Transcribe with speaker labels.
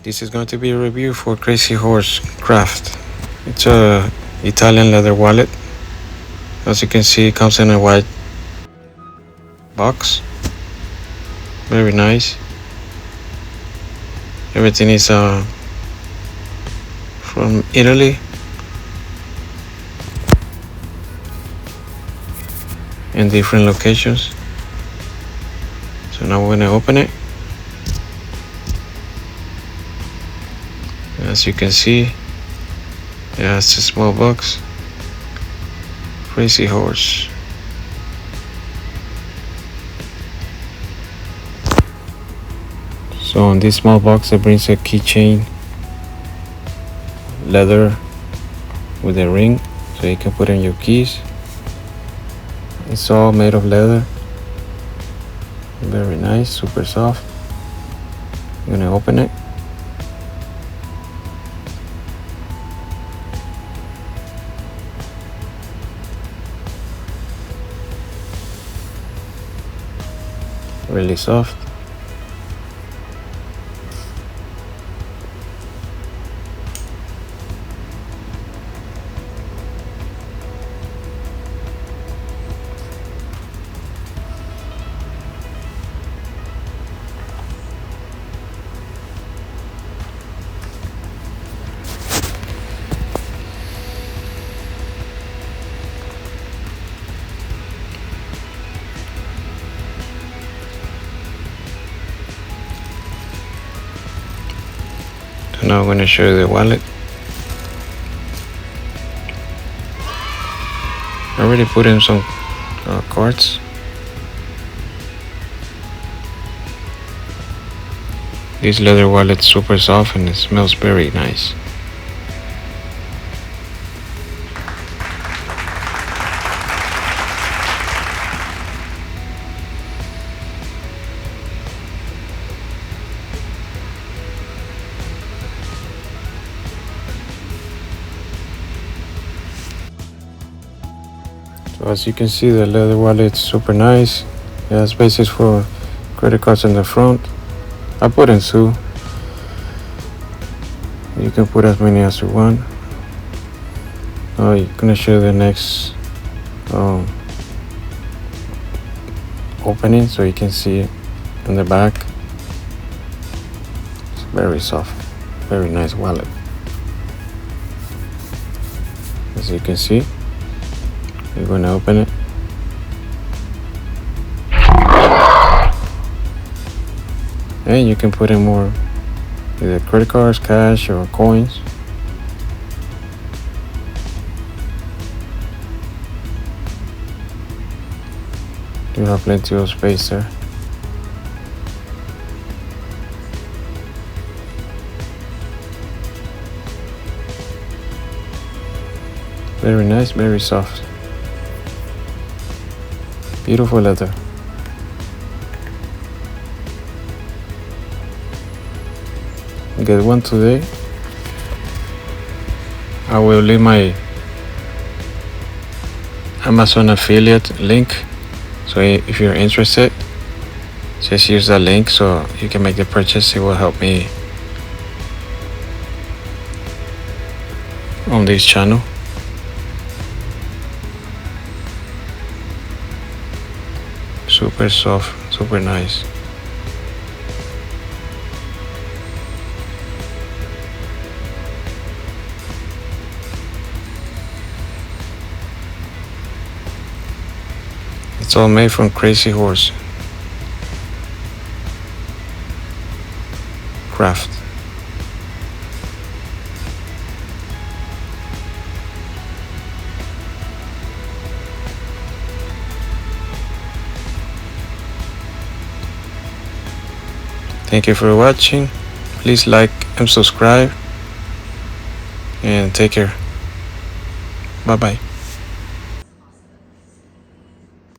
Speaker 1: This is going to be a review for Crazy Horse Craft. It's a Italian leather wallet. As you can see, it comes in a white box. Very nice. Everything is from Italy. In different locations. So now we're gonna open it. As you can see, yeah, it's a small box. Crazy Horse. So in this small box it brings a keychain, leather with a ring, so you can put in your keys. It's all made of leather. Very nice, super soft. I'm gonna open it. Really soft. Now I'm going to show you the wallet. I already put in some cards. This leather wallet is super soft and it smells very nice. So as you can see, the leather wallet is super nice. It has spaces for credit cards in the front. I put in two. You can put as many as you want. I'm gonna show the next opening so you can see it in the back. It's very soft, very nice wallet. As you can see, we're going to open it. And you can put in more, either credit cards, cash, or coins. You have plenty of space there. Very nice, very soft. Beautiful leather. Get one today. I will leave my Amazon affiliate link, so if you're interested, just use that link so you can make the purchase. It will help me on this channel. Super soft, super nice. It's all made from Crazy Horse Craft. Thank you for watching. Please like and subscribe. And take care. Bye bye.